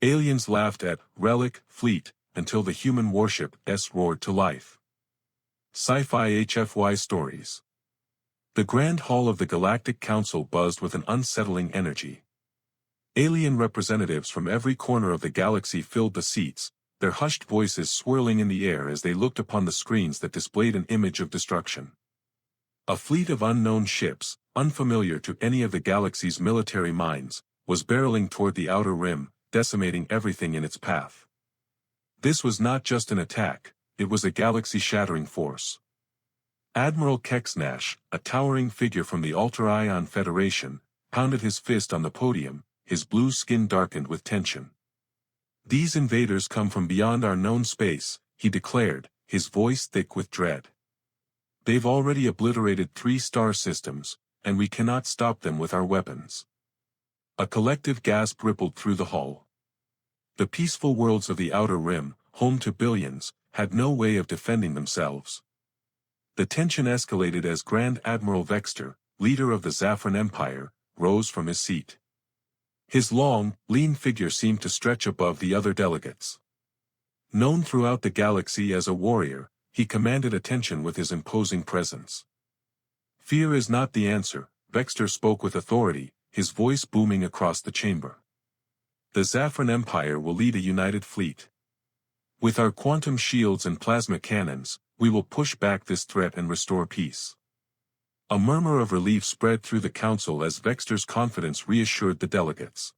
Aliens laughed at Relic fleet until the human warship roared to life. Sci-Fi HFY stories. The Grand Hall of the Galactic Council buzzed with an unsettling energy. Alien representatives from every corner of the galaxy filled the seats, their hushed voices swirling in the air as they looked upon the screens that displayed an image of destruction. A fleet of unknown ships, unfamiliar to any of the galaxy's military minds, was barreling toward the outer rim, decimating everything in its path. This was not just an attack, it was a galaxy-shattering force. Admiral Kexnash, a towering figure from the Alter-Ion Federation, pounded his fist on the podium, his blue skin darkened with tension. "These invaders come from beyond our known space," he declared, his voice thick with dread. "They've already obliterated 3 star systems, and we cannot stop them with our weapons." A collective gasp rippled through the hall. The peaceful worlds of the Outer Rim, home to billions, had no way of defending themselves. The tension escalated as Grand Admiral Vexter, leader of the Zaffron Empire, rose from his seat. His long, lean figure seemed to stretch above the other delegates. Known throughout the galaxy as a warrior, he commanded attention with his imposing presence. "Fear is not the answer," Vexter spoke with authority, his voice booming across the chamber. "The Zaffron Empire will lead a united fleet. With our quantum shields and plasma cannons, we will push back this threat and restore peace." A murmur of relief spread through the council as Vexter's confidence reassured the delegates.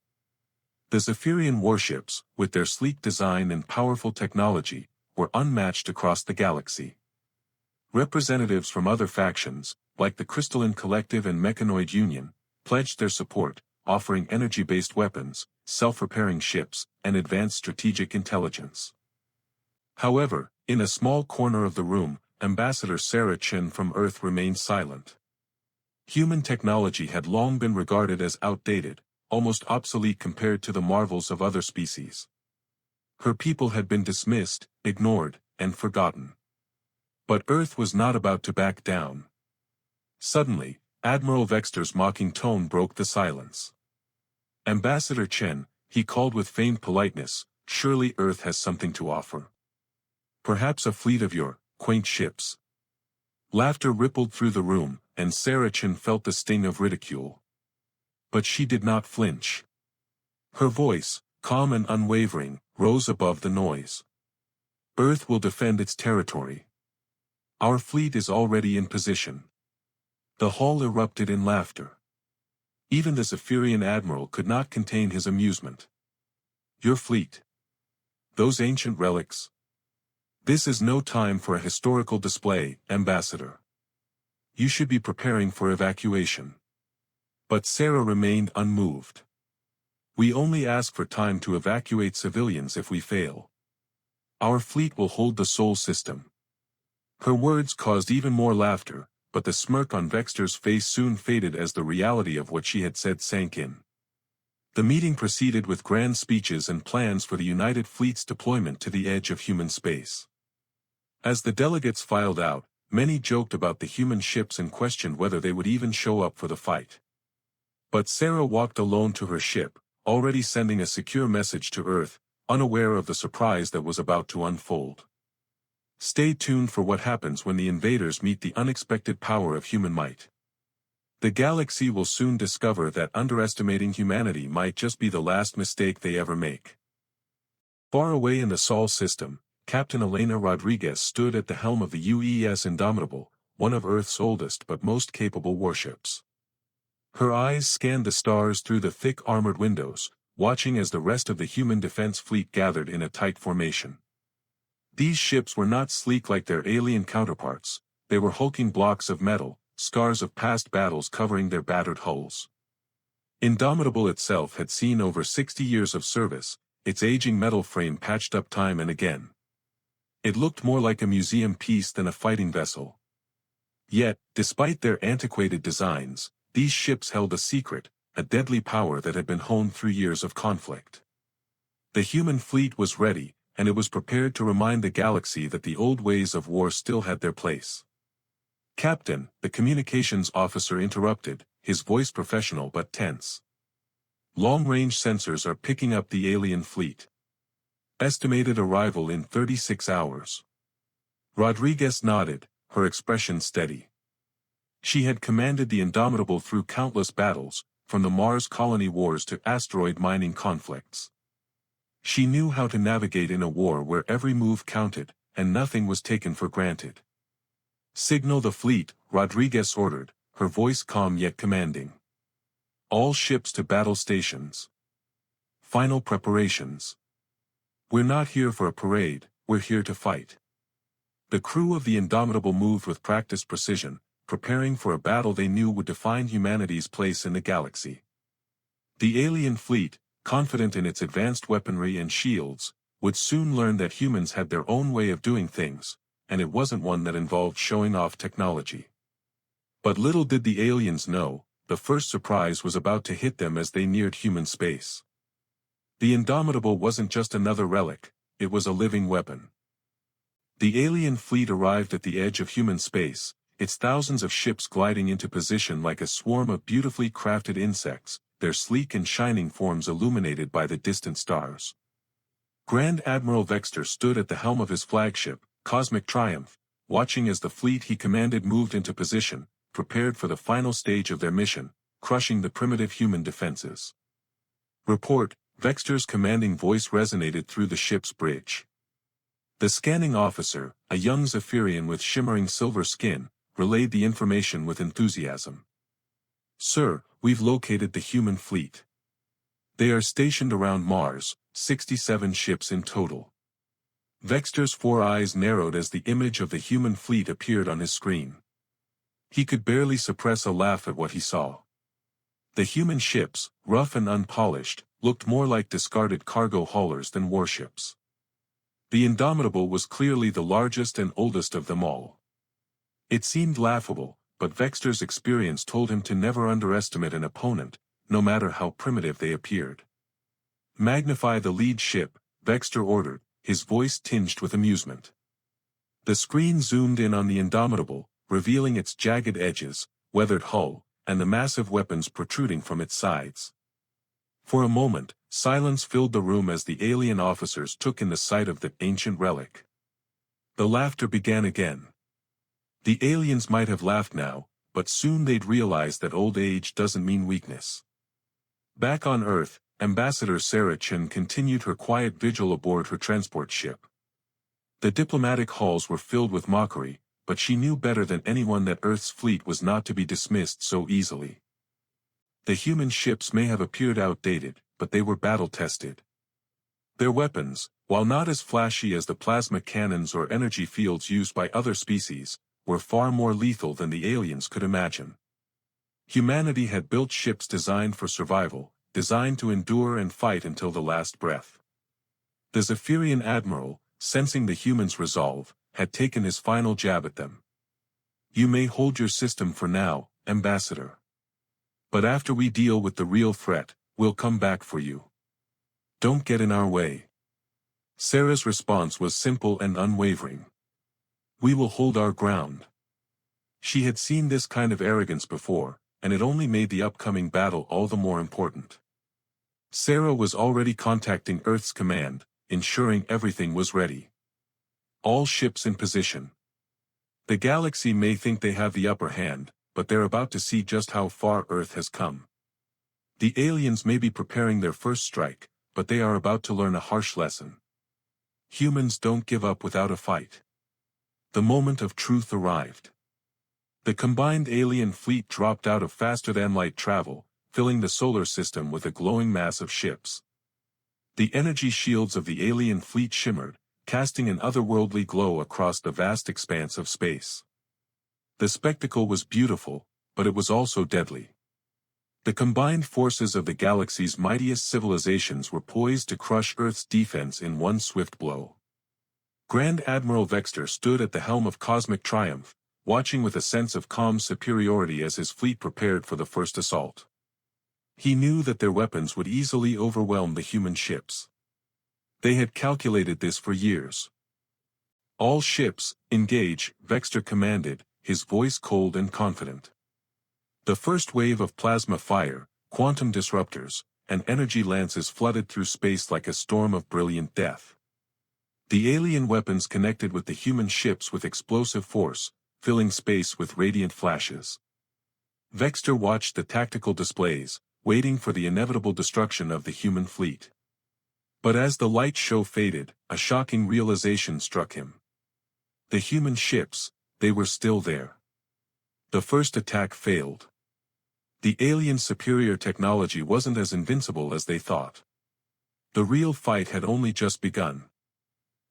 The Zephyrian warships, with their sleek design and powerful technology, were unmatched across the galaxy. Representatives from other factions, like the Crystalline Collective and Mechanoid Union, pledged their support, offering energy-based weapons, self-repairing ships, and advanced strategic intelligence. However, in a small corner of the room, Ambassador Sarah Chen from Earth remained silent. Human technology had long been regarded as outdated, almost obsolete compared to the marvels of other species. Her people had been dismissed, ignored, and forgotten. But Earth was not about to back down. Suddenly, Admiral Vexter's mocking tone broke the silence. "Ambassador Chen," he called with feigned politeness, "surely Earth has something to offer. Perhaps a fleet of your quaint ships." Laughter rippled through the room, and Sarah Chen felt the sting of ridicule. But she did not flinch. Her voice, calm and unwavering, rose above the noise. "Earth will defend its territory. Our fleet is already in position." The hall erupted in laughter. Even the Zephyrian admiral could not contain his amusement. "Your fleet? Those ancient relics? This is no time for a historical display, Ambassador. You should be preparing for evacuation." But Sarah remained unmoved. "We only ask for time to evacuate civilians if we fail. Our fleet will hold the Sol system." Her words caused even more laughter, but the smirk on Vexter's face soon faded as the reality of what she had said sank in. The meeting proceeded with grand speeches and plans for the United Fleet's deployment to the edge of human space. As the delegates filed out, many joked about the human ships and questioned whether they would even show up for the fight. But Sarah walked alone to her ship, already sending a secure message to Earth, unaware of the surprise that was about to unfold. Stay tuned for what happens when the invaders meet the unexpected power of human might. The galaxy will soon discover that underestimating humanity might just be the last mistake they ever make. Far away in the Sol system, Captain Elena Rodriguez stood at the helm of the UES Indomitable, one of Earth's oldest but most capable warships. Her eyes scanned the stars through the thick armored windows, watching as the rest of the human defense fleet gathered in a tight formation. These ships were not sleek like their alien counterparts, they were hulking blocks of metal, scars of past battles covering their battered hulls. Indomitable itself had seen over 60 years of service, its aging metal frame patched up time and again. It looked more like a museum piece than a fighting vessel. Yet, despite their antiquated designs, these ships held a secret, a deadly power that had been honed through years of conflict. The human fleet was ready, and it was prepared to remind the galaxy that the old ways of war still had their place. "Captain," the communications officer interrupted, his voice professional but tense. Long-range sensors are picking up the alien fleet. Estimated arrival in 36 hours. Rodriguez nodded, her expression steady. She had commanded the Indomitable through countless battles, from the Mars colony wars to asteroid mining conflicts. She knew how to navigate in a war where every move counted, and nothing was taken for granted. "Signal the fleet," Rodriguez ordered, her voice calm yet commanding. "All ships to battle stations. Final preparations. We're not here for a parade, we're here to fight." The crew of the Indomitable moved with practiced precision, preparing for a battle they knew would define humanity's place in the galaxy. The alien fleet, confident in its advanced weaponry and shields, would soon learn that humans had their own way of doing things, and it wasn't one that involved showing off technology. But little did the aliens know, the first surprise was about to hit them as they neared human space. The Indomitable wasn't just another relic, it was a living weapon. The alien fleet arrived at the edge of human space, its thousands of ships gliding into position like a swarm of beautifully crafted insects, their sleek and shining forms illuminated by the distant stars. Grand Admiral Vexter stood at the helm of his flagship, Cosmic Triumph, watching as the fleet he commanded moved into position, prepared for the final stage of their mission, crushing the primitive human defenses. "Report," Vexter's commanding voice resonated through the ship's bridge. The scanning officer, a young Zephyrian with shimmering silver skin, relayed the information with enthusiasm. "Sir, we've located the human fleet. They are stationed around Mars, 67 ships in total." Vexter's 4 eyes narrowed as the image of the human fleet appeared on his screen. He could barely suppress a laugh at what he saw. The human ships, rough and unpolished, looked more like discarded cargo haulers than warships. The Indomitable was clearly the largest and oldest of them all. It seemed laughable, but Vexter's experience told him to never underestimate an opponent, no matter how primitive they appeared. "Magnify the lead ship," Vexter ordered, his voice tinged with amusement. The screen zoomed in on the Indomitable, revealing its jagged edges, weathered hull, and the massive weapons protruding from its sides. For a moment, silence filled the room as the alien officers took in the sight of the ancient relic. The laughter began again. The aliens might have laughed now, but soon they'd realize that old age doesn't mean weakness. Back on Earth, Ambassador Sarah Chen continued her quiet vigil aboard her transport ship. The diplomatic halls were filled with mockery, but she knew better than anyone that Earth's fleet was not to be dismissed so easily. The human ships may have appeared outdated, but they were battle-tested. Their weapons, while not as flashy as the plasma cannons or energy fields used by other species, were far more lethal than the aliens could imagine. Humanity had built ships designed for survival, designed to endure and fight until the last breath. The Zephyrian admiral, sensing the humans' resolve, had taken his final jab at them. "You may hold your system for now, Ambassador. But after we deal with the real threat, we'll come back for you. Don't get in our way." Sarah's response was simple and unwavering. "We will hold our ground." She had seen this kind of arrogance before, and it only made the upcoming battle all the more important. Sarah was already contacting Earth's command, ensuring everything was ready. "All ships in position. The galaxy may think they have the upper hand, but they're about to see just how far Earth has come. The aliens may be preparing their first strike, but they are about to learn a harsh lesson. Humans don't give up without a fight." The moment of truth arrived. The combined alien fleet dropped out of faster-than-light travel, filling the solar system with a glowing mass of ships. The energy shields of the alien fleet shimmered, casting an otherworldly glow across the vast expanse of space. The spectacle was beautiful, but it was also deadly. The combined forces of the galaxy's mightiest civilizations were poised to crush Earth's defense in one swift blow. Grand Admiral Vexter stood at the helm of Cosmic Triumph, watching with a sense of calm superiority as his fleet prepared for the first assault. He knew that their weapons would easily overwhelm the human ships. They had calculated this for years. "All ships, engage," Vexter commanded, his voice cold and confident. The first wave of plasma fire, quantum disruptors, and energy lances flooded through space like a storm of brilliant death. The alien weapons connected with the human ships with explosive force, filling space with radiant flashes. Vexter watched the tactical displays, waiting for the inevitable destruction of the human fleet. But as the light show faded, a shocking realization struck him. The human ships, they were still there. The first attack failed. The aliens' superior technology wasn't as invincible as they thought. The real fight had only just begun.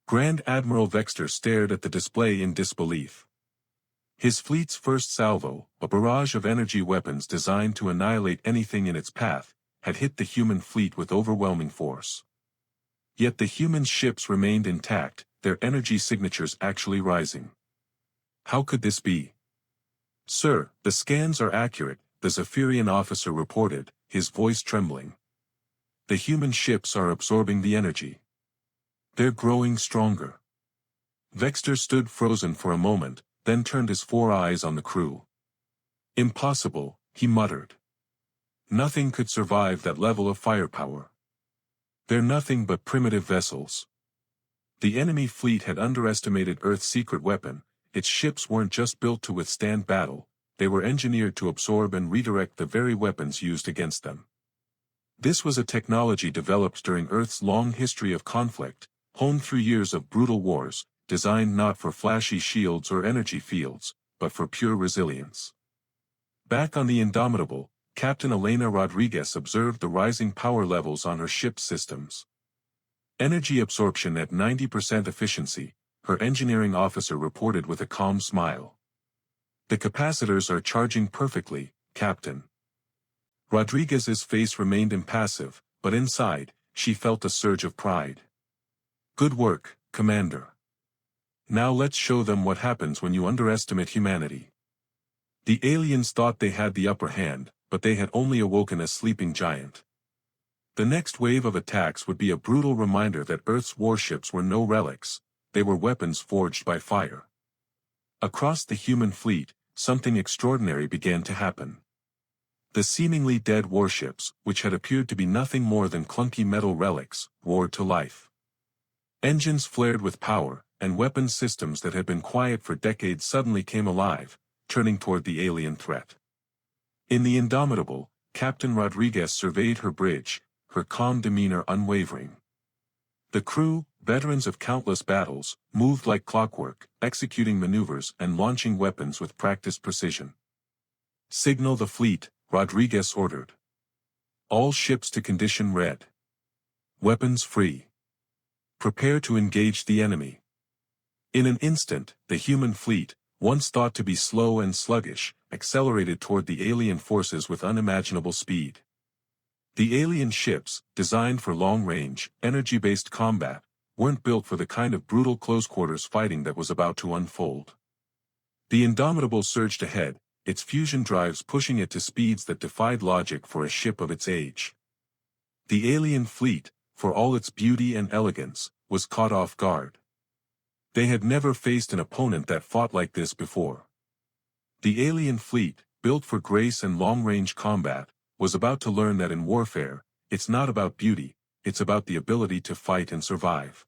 Grand Admiral Vexter stared at the display in disbelief. His fleet's first salvo, a barrage of energy weapons designed to annihilate anything in its path, had hit the human fleet with overwhelming force. Yet the human ships remained intact, their energy signatures actually rising. How could this be? "Sir, the scans are accurate," the Zephyrian officer reported, his voice trembling. "The human ships are absorbing the energy. They're growing stronger." Vexter stood frozen for a moment, then turned his 4 eyes on the crew. "Impossible," he muttered. "Nothing could survive that level of firepower. They're nothing but primitive vessels." The enemy fleet had underestimated Earth's secret weapon. Its ships weren't just built to withstand battle, they were engineered to absorb and redirect the very weapons used against them. This was a technology developed during Earth's long history of conflict, honed through years of brutal wars, designed not for flashy shields or energy fields, but for pure resilience. Back on the Indomitable, Captain Elena Rodriguez observed the rising power levels on her ship's systems. Energy absorption at 90% efficiency, her engineering officer reported with a calm smile. "The capacitors are charging perfectly, Captain." Rodriguez's face remained impassive, but inside, she felt a surge of pride. "Good work, Commander. Now let's show them what happens when you underestimate humanity." The aliens thought they had the upper hand, but they had only awoken a sleeping giant. The next wave of attacks would be a brutal reminder that Earth's warships were no relics, they were weapons forged by fire. Across the human fleet, something extraordinary began to happen. The seemingly dead warships, which had appeared to be nothing more than clunky metal relics, roared to life. Engines flared with power, and weapons systems that had been quiet for decades suddenly came alive, turning toward the alien threat. In the Indomitable, Captain Rodriguez surveyed her bridge, her calm demeanor unwavering. The crew, veterans of countless battles, moved like clockwork, executing maneuvers and launching weapons with practiced precision. "Signal the fleet," Rodriguez ordered. "All ships to condition red. Weapons free. Prepare to engage the enemy." In an instant, the human fleet, once thought to be slow and sluggish, accelerated toward the alien forces with unimaginable speed. The alien ships, designed for long-range, energy-based combat, weren't built for the kind of brutal close-quarters fighting that was about to unfold. The Indomitable surged ahead, its fusion drives pushing it to speeds that defied logic for a ship of its age. The alien fleet, for all its beauty and elegance, was caught off guard. They had never faced an opponent that fought like this before. The alien fleet, built for grace and long-range combat, was about to learn that in warfare, it's not about beauty, it's about the ability to fight and survive.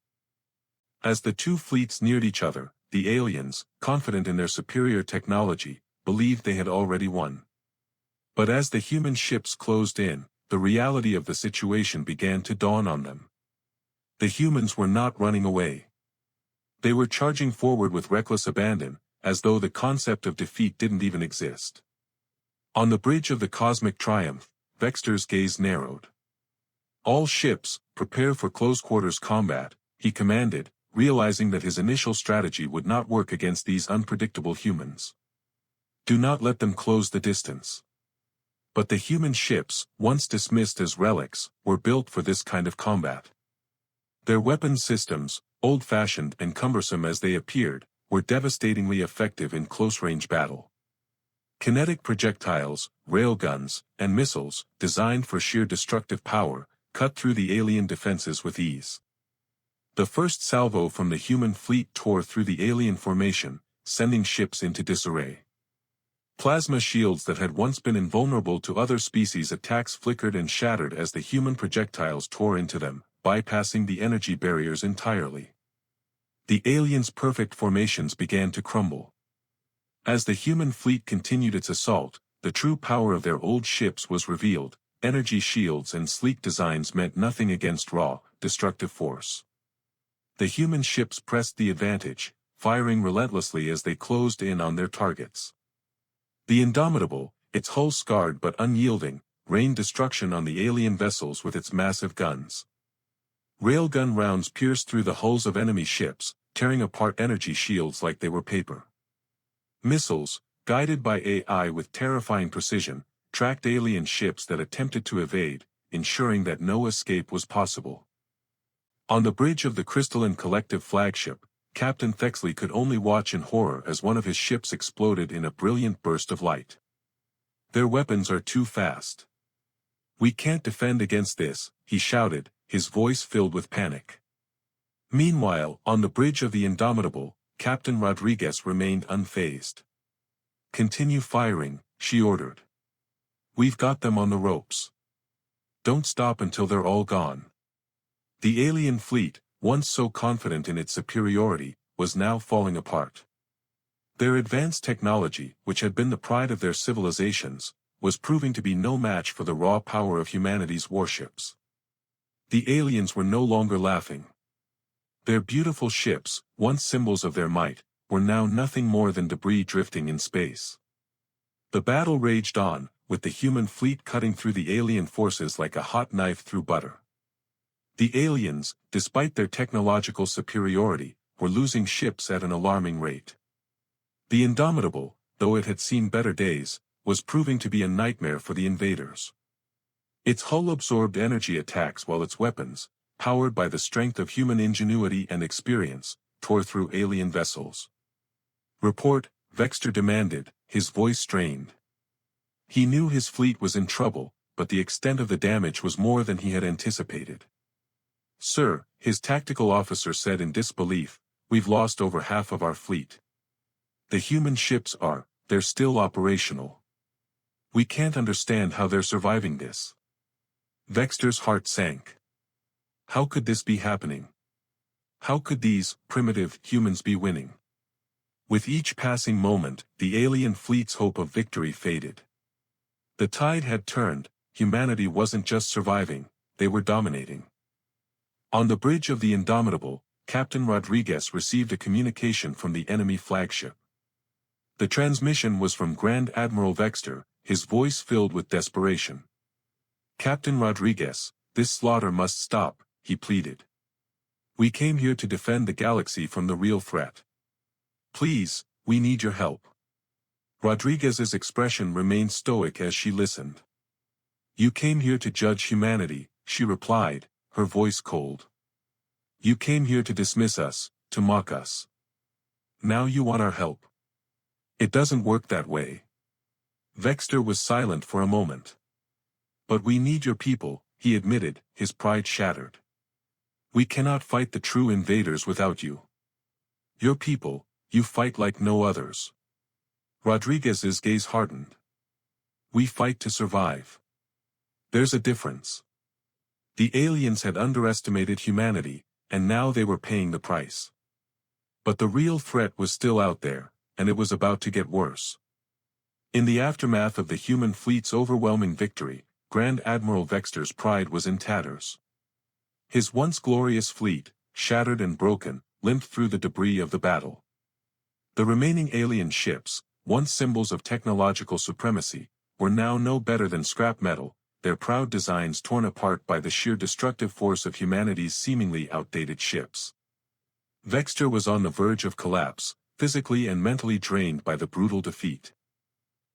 As the two fleets neared each other, the aliens, confident in their superior technology, believed they had already won. But as the human ships closed in, the reality of the situation began to dawn on them. The humans were not running away. They were charging forward with reckless abandon, as though the concept of defeat didn't even exist. On the bridge of the Cosmic Triumph, Vexter's gaze narrowed. "All ships, prepare for close-quarters combat," he commanded, realizing that his initial strategy would not work against these unpredictable humans. "Do not let them close the distance." But the human ships, once dismissed as relics, were built for this kind of combat. Their weapon systems, old-fashioned and cumbersome as they appeared, were devastatingly effective in close-range battle. Kinetic projectiles, railguns, and missiles, designed for sheer destructive power, cut through the alien defenses with ease. The first salvo from the human fleet tore through the alien formation, sending ships into disarray. Plasma shields that had once been invulnerable to other species' attacks flickered and shattered as the human projectiles tore into them, bypassing the energy barriers entirely. The aliens' perfect formations began to crumble. As the human fleet continued its assault, the true power of their old ships was revealed. Energy shields and sleek designs meant nothing against raw, destructive force. The human ships pressed the advantage, firing relentlessly as they closed in on their targets. The Indomitable, its hull scarred but unyielding, rained destruction on the alien vessels with its massive guns. Railgun rounds pierced through the hulls of enemy ships, tearing apart energy shields like they were paper. Missiles, guided by AI with terrifying precision, tracked alien ships that attempted to evade, ensuring that no escape was possible. On the bridge of the Crystalline Collective flagship, Captain Thexley could only watch in horror as one of his ships exploded in a brilliant burst of light. "Their weapons are too fast. We can't defend against this," he shouted, his voice filled with panic. Meanwhile, on the bridge of the Indomitable, Captain Rodriguez remained unfazed. "Continue firing," she ordered. "We've got them on the ropes. Don't stop until they're all gone." The alien fleet, once so confident in its superiority, was now falling apart. Their advanced technology, which had been the pride of their civilizations, was proving to be no match for the raw power of humanity's warships. The aliens were no longer laughing. Their beautiful ships, once symbols of their might, were now nothing more than debris drifting in space. The battle raged on, with the human fleet cutting through the alien forces like a hot knife through butter. The aliens, despite their technological superiority, were losing ships at an alarming rate. The Indomitable, though it had seen better days, was proving to be a nightmare for the invaders. Its hull absorbed energy attacks while its weapons, powered by the strength of human ingenuity and experience, tore through alien vessels. "Report," Vexter demanded, his voice strained. He knew his fleet was in trouble, but the extent of the damage was more than he had anticipated. "Sir," his tactical officer said in disbelief, "we've lost over half of our fleet. The human ships they're still operational. We can't understand how they're surviving this." Vexter's heart sank. How could this be happening? How could these primitive humans be winning? With each passing moment, the alien fleet's hope of victory faded. The tide had turned. Humanity wasn't just surviving, they were dominating. On the bridge of the Indomitable, Captain Rodriguez received a communication from the enemy flagship. The transmission was from Grand Admiral Vexter, his voice filled with desperation. "Captain Rodriguez, this slaughter must stop," he pleaded. "We came here to defend the galaxy from the real threat. Please, we need your help." Rodriguez's expression remained stoic as she listened. "You came here to judge humanity," she replied, her voice cold. "You came here to dismiss us, to mock us. Now you want our help. It doesn't work that way." Vexter was silent for a moment. "But we need your people," he admitted, his pride shattered. "We cannot fight the true invaders without you. Your people, you fight like no others." Rodriguez's gaze hardened. "We fight to survive. There's a difference." The aliens had underestimated humanity, and now they were paying the price. But the real threat was still out there, and it was about to get worse. In the aftermath of the human fleet's overwhelming victory, Grand Admiral Vexter's pride was in tatters. His once glorious fleet, shattered and broken, limped through the debris of the battle. The remaining alien ships, once symbols of technological supremacy, were now no better than scrap metal, their proud designs torn apart by the sheer destructive force of humanity's seemingly outdated ships. Vexter was on the verge of collapse, physically and mentally drained by the brutal defeat.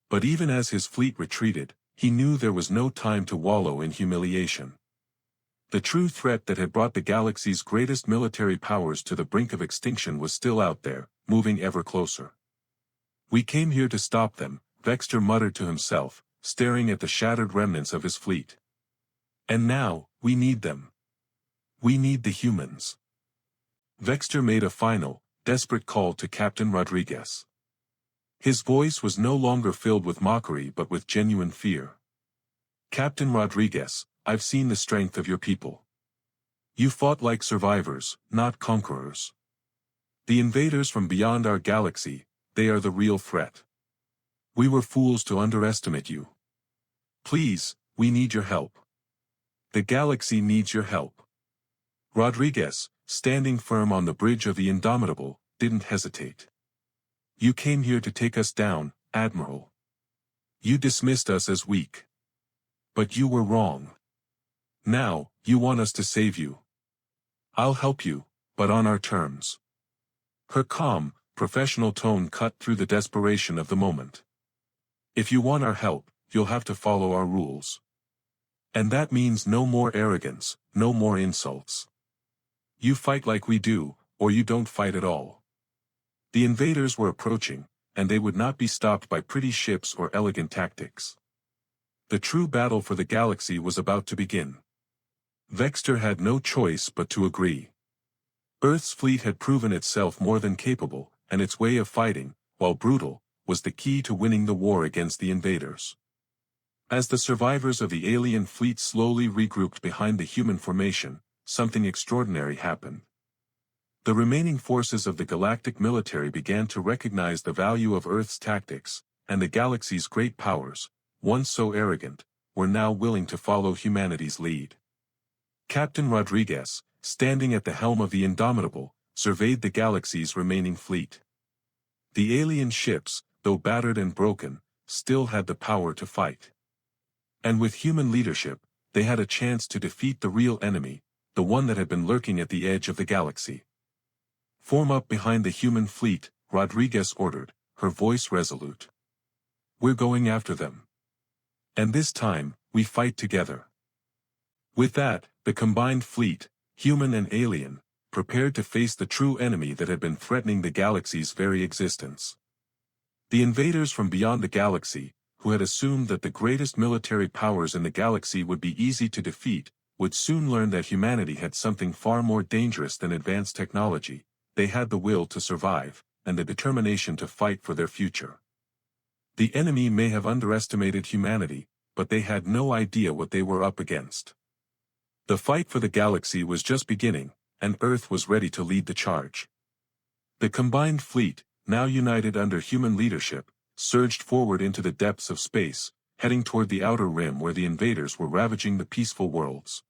But even as his fleet retreated, he knew there was no time to wallow in humiliation. The true threat that had brought the galaxy's greatest military powers to the brink of extinction was still out there, moving ever closer. "We came here to stop them," Vexter muttered to himself, staring at the shattered remnants of his fleet. "And now, we need them. We need the humans." Vexter made a final, desperate call to Captain Rodriguez. His voice was no longer filled with mockery but with genuine fear. "Captain Rodriguez, I've seen the strength of your people. You fought like survivors, not conquerors. The invaders from beyond our galaxy, they are the real threat. We were fools to underestimate you. Please, we need your help. The galaxy needs your help." Rodriguez, standing firm on the bridge of the Indomitable, didn't hesitate. "You came here to take us down, Admiral. You dismissed us as weak. But you were wrong. Now, you want us to save you. I'll help you, but on our terms." Her calm, professional tone cut through the desperation of the moment. "If you want our help, you'll have to follow our rules. And that means no more arrogance, no more insults. You fight like we do, or you don't fight at all." The invaders were approaching, and they would not be stopped by pretty ships or elegant tactics. The true battle for the galaxy was about to begin. Vexter had no choice but to agree. Earth's fleet had proven itself more than capable, and its way of fighting, while brutal, was the key to winning the war against the invaders. As the survivors of the alien fleet slowly regrouped behind the human formation, something extraordinary happened. The remaining forces of the galactic military began to recognize the value of Earth's tactics, and the galaxy's great powers, once so arrogant, were now willing to follow humanity's lead. Captain Rodriguez, standing at the helm of the Indomitable, surveyed the galaxy's remaining fleet. The alien ships, though battered and broken, still had the power to fight. And with human leadership, they had a chance to defeat the real enemy, the one that had been lurking at the edge of the galaxy. "Form up behind the human fleet," Rodriguez ordered, her voice resolute. "We're going after them. And this time, we fight together." With that, the combined fleet, human and alien, prepared to face the true enemy that had been threatening the galaxy's very existence. The invaders from beyond the galaxy, who had assumed that the greatest military powers in the galaxy would be easy to defeat, would soon learn that humanity had something far more dangerous than advanced technology. They had the will to survive, and the determination to fight for their future. The enemy may have underestimated humanity, but they had no idea what they were up against. The fight for the galaxy was just beginning, and Earth was ready to lead the charge. The combined fleet, now united under human leadership, surged forward into the depths of space, heading toward the outer rim where the invaders were ravaging the peaceful worlds.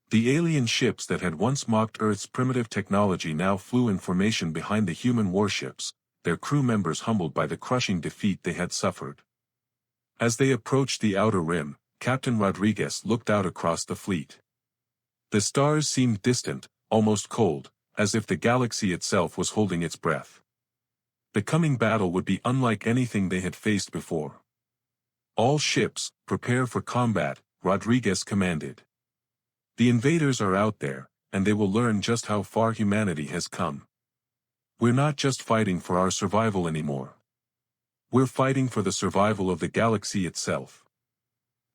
The alien ships that had once mocked Earth's primitive technology now flew in formation behind the human warships, their crew members humbled by the crushing defeat they had suffered. As they approached the outer rim, Captain Rodriguez looked out across the fleet. The stars seemed distant, almost cold, as if the galaxy itself was holding its breath. The coming battle would be unlike anything they had faced before. "All ships, prepare for combat," Rodriguez commanded. "The invaders are out there, and they will learn just how far humanity has come. We're not just fighting for our survival anymore. We're fighting for the survival of the galaxy itself."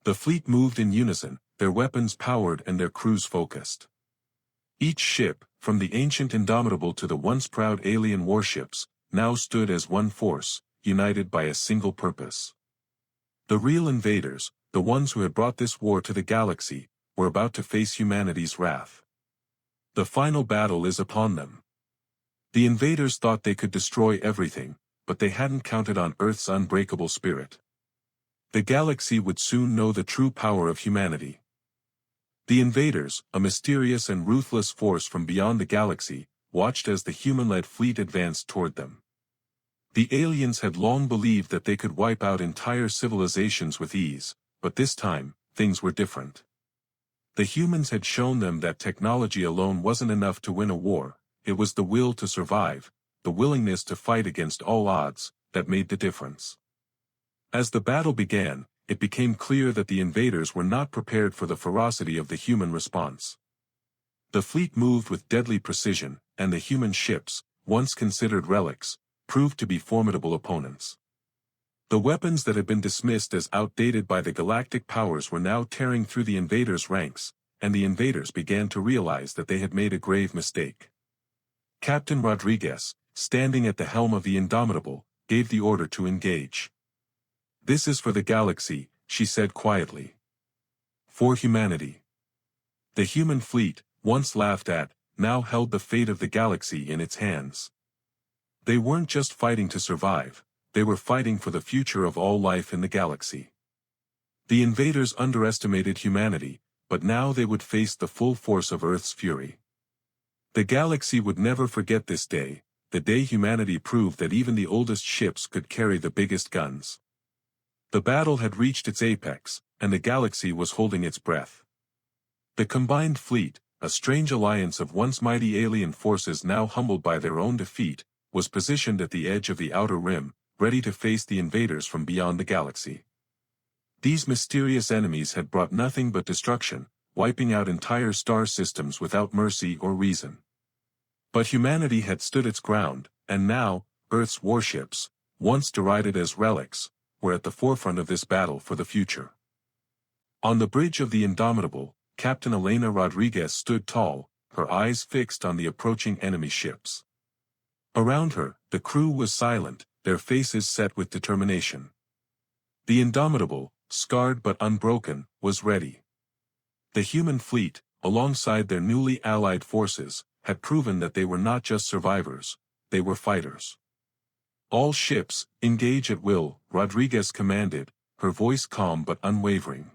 The fleet moved in unison, their weapons powered and their crews focused. Each ship, from the ancient Indomitable to the once proud alien warships, now stood as one force, united by a single purpose. The real invaders, the ones who had brought this war to the galaxy, were about to face humanity's wrath. The final battle is upon them. The invaders thought they could destroy everything, but they hadn't counted on Earth's unbreakable spirit. The galaxy would soon know the true power of humanity. The invaders, a mysterious and ruthless force from beyond the galaxy, watched as the human-led fleet advanced toward them. The aliens had long believed that they could wipe out entire civilizations with ease, but this time, things were different. The humans had shown them that technology alone wasn't enough to win a war. It was the will to survive, the willingness to fight against all odds, that made the difference. As the battle began, it became clear that the invaders were not prepared for the ferocity of the human response. The fleet moved with deadly precision, and the human ships, once considered relics, proved to be formidable opponents. The weapons that had been dismissed as outdated by the galactic powers were now tearing through the invaders' ranks, and the invaders began to realize that they had made a grave mistake. Captain Rodriguez, standing at the helm of the Indomitable, gave the order to engage. "This is for the galaxy," she said quietly. "For humanity." The human fleet, once laughed at, now held the fate of the galaxy in its hands. They weren't just fighting to survive, they were fighting for the future of all life in the galaxy. The invaders underestimated humanity, but now they would face the full force of Earth's fury. The galaxy would never forget this day, the day humanity proved that even the oldest ships could carry the biggest guns. The battle had reached its apex, and the galaxy was holding its breath. The combined fleet, a strange alliance of once mighty alien forces now humbled by their own defeat, was positioned at the edge of the outer rim, ready to face the invaders from beyond the galaxy. These mysterious enemies had brought nothing but destruction, wiping out entire star systems without mercy or reason. But humanity had stood its ground, and now, Earth's warships, once derided as relics, were at the forefront of this battle for the future. On the bridge of the Indomitable, Captain Elena Rodriguez stood tall, her eyes fixed on the approaching enemy ships. Around her, the crew was silent, their faces set with determination. The Indomitable, scarred but unbroken, was ready. The human fleet, alongside their newly allied forces, had proven that they were not just survivors, they were fighters. "All ships, engage at will," Rodriguez commanded, her voice calm but unwavering.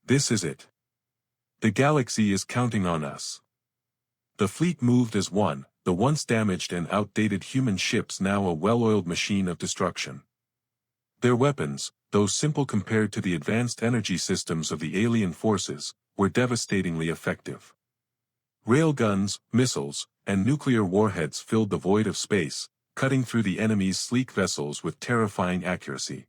"This is it. The galaxy is counting on us." The fleet moved as one, the once damaged and outdated human ships now a well-oiled machine of destruction. Their weapons, though simple compared to the advanced energy systems of the alien forces, were devastatingly effective. Railguns, missiles, and nuclear warheads filled the void of space, cutting through the enemy's sleek vessels with terrifying accuracy.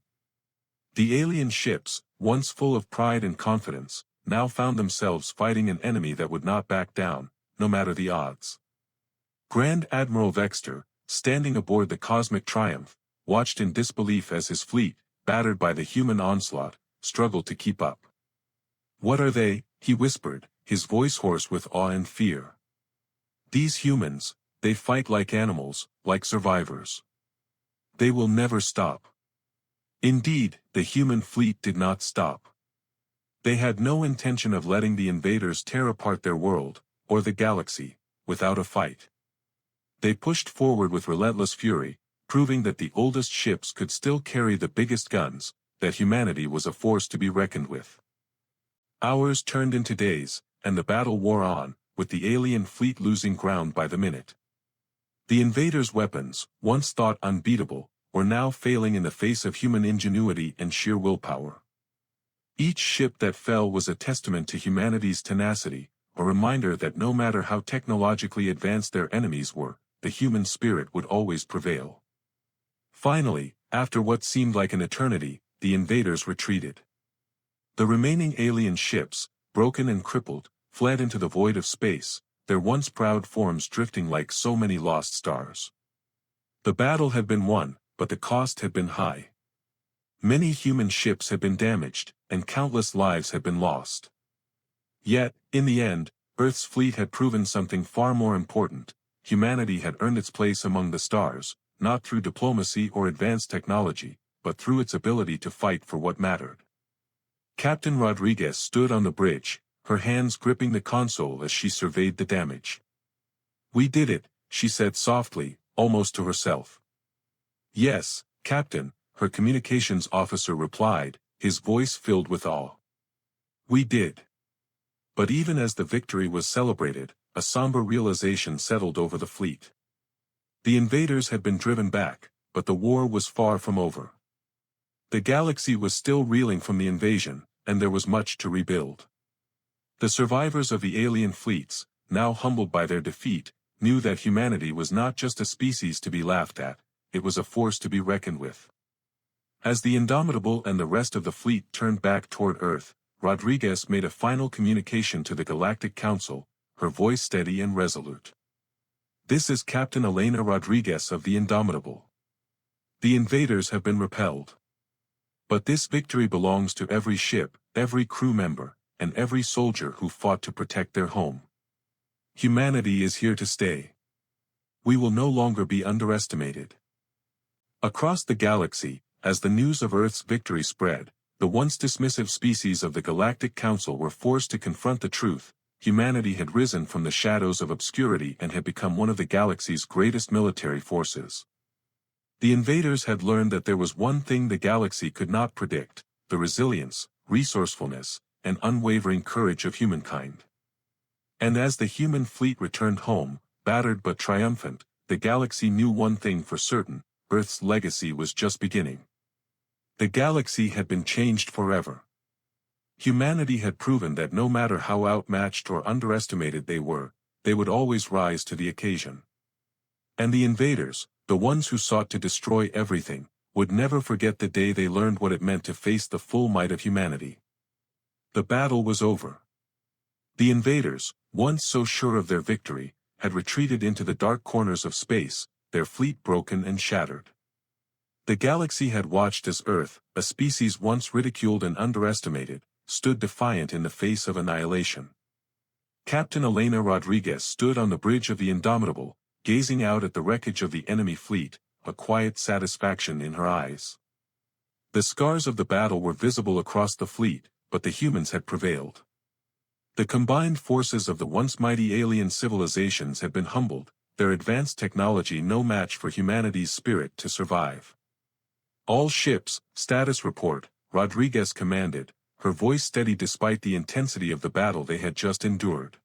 The alien ships, once full of pride and confidence, now found themselves fighting an enemy that would not back down, no matter the odds. Grand Admiral Vexter, standing aboard the Cosmic Triumph, watched in disbelief as his fleet, battered by the human onslaught, struggled to keep up. "What are they?" he whispered, his voice hoarse with awe and fear. "These humans, they fight like animals, like survivors. They will never stop." Indeed, the human fleet did not stop. They had no intention of letting the invaders tear apart their world, or the galaxy, without a fight. They pushed forward with relentless fury, proving that the oldest ships could still carry the biggest guns, that humanity was a force to be reckoned with. Hours turned into days, and the battle wore on, with the alien fleet losing ground by the minute. The invaders' weapons, once thought unbeatable, were now failing in the face of human ingenuity and sheer willpower. Each ship that fell was a testament to humanity's tenacity, a reminder that no matter how technologically advanced their enemies were, the human spirit would always prevail. Finally, after what seemed like an eternity, the invaders retreated. The remaining alien ships, broken and crippled, fled into the void of space, their once proud forms drifting like so many lost stars. The battle had been won, but the cost had been high. Many human ships had been damaged, and countless lives had been lost. Yet, in the end, Earth's fleet had proven something far more important. Humanity had earned its place among the stars, not through diplomacy or advanced technology, but through its ability to fight for what mattered. Captain Rodriguez stood on the bridge, her hands gripping the console as she surveyed the damage. "We did it," she said softly, almost to herself. "Yes, Captain," her communications officer replied, his voice filled with awe. "We did." But even as the victory was celebrated, a somber realization settled over the fleet. The invaders had been driven back, but the war was far from over. The galaxy was still reeling from the invasion, and there was much to rebuild. The survivors of the alien fleets, now humbled by their defeat, knew that humanity was not just a species to be laughed at, it was a force to be reckoned with. As the Indomitable and the rest of the fleet turned back toward Earth, Rodriguez made a final communication to the Galactic Council, her voice steady and resolute. "This is Captain Elena Rodriguez of the Indomitable. The invaders have been repelled. But this victory belongs to every ship, every crew member, and every soldier who fought to protect their home. Humanity is here to stay. We will no longer be underestimated." Across the galaxy, as the news of Earth's victory spread, the once dismissive species of the Galactic Council were forced to confront the truth. Humanity had risen from the shadows of obscurity and had become one of the galaxy's greatest military forces. The invaders had learned that there was one thing the galaxy could not predict: the resilience, resourcefulness, and unwavering courage of humankind. And as the human fleet returned home, battered but triumphant, the galaxy knew one thing for certain: Earth's legacy was just beginning. The galaxy had been changed forever. Humanity had proven that no matter how outmatched or underestimated they would always rise to the occasion. And the invaders, the ones who sought to destroy everything, would never forget the day they learned what it meant to face the full might of humanity. The battle was over. The invaders, once so sure of their victory, had retreated into the dark corners of space, their fleet broken and shattered. The galaxy had watched as Earth, a species once ridiculed and underestimated, stood defiant in the face of annihilation. Captain Elena Rodriguez stood on the bridge of the Indomitable, gazing out at the wreckage of the enemy fleet, a quiet satisfaction in her eyes. The scars of the battle were visible across the fleet, but the humans had prevailed. The combined forces of the once mighty alien civilizations had been humbled, their advanced technology no match for humanity's spirit to survive. "All ships, status report," Rodriguez commanded, her voice steady despite the intensity of the battle they had just endured.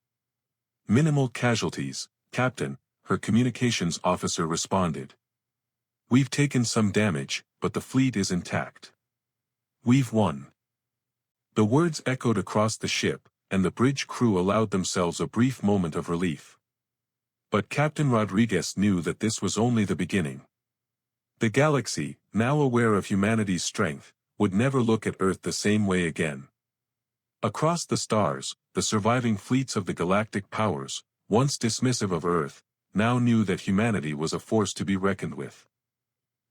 "Minimal casualties, Captain," her communications officer responded. "We've taken some damage, but the fleet is intact. We've won." The words echoed across the ship, and the bridge crew allowed themselves a brief moment of relief. But Captain Rodriguez knew that this was only the beginning. The galaxy, now aware of humanity's strength, would never look at Earth the same way again. Across the stars, the surviving fleets of the galactic powers, once dismissive of Earth, now knew that humanity was a force to be reckoned with.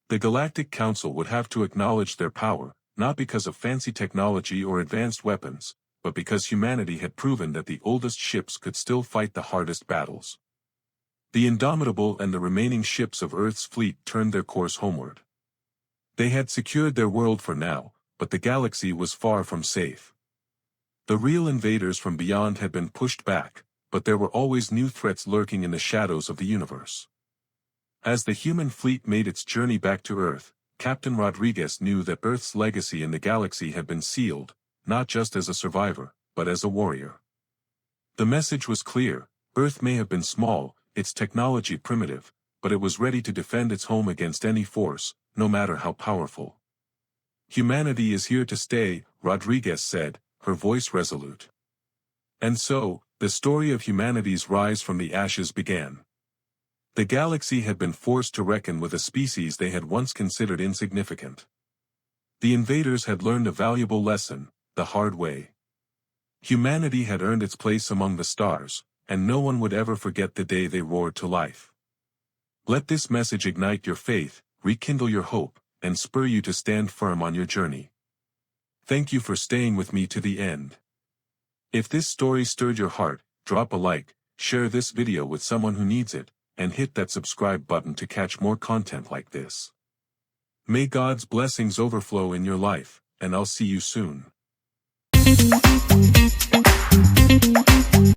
The Galactic Council would have to acknowledge their power, not because of fancy technology or advanced weapons, but because humanity had proven that the oldest ships could still fight the hardest battles. The Indomitable and the remaining ships of Earth's fleet turned their course homeward. They had secured their world for now, but the galaxy was far from safe. The real invaders from beyond had been pushed back, but there were always new threats lurking in the shadows of the universe. As the human fleet made its journey back to Earth, Captain Rodriguez knew that Earth's legacy in the galaxy had been sealed, not just as a survivor, but as a warrior. The message was clear: Earth may have been small, its technology primitive, but it was ready to defend its home against any force, no matter how powerful. "Humanity is here to stay," Rodriguez said, her voice resolute. And so, the story of humanity's rise from the ashes began. The galaxy had been forced to reckon with a species they had once considered insignificant. The invaders had learned a valuable lesson, the hard way. Humanity had earned its place among the stars, and no one would ever forget the day they roared to life. Let this message ignite your faith, rekindle your hope, and spur you to stand firm on your journey. Thank you for staying with me to the end. If this story stirred your heart, drop a like, share this video with someone who needs it, and hit that subscribe button to catch more content like this. May God's blessings overflow in your life, and I'll see you soon.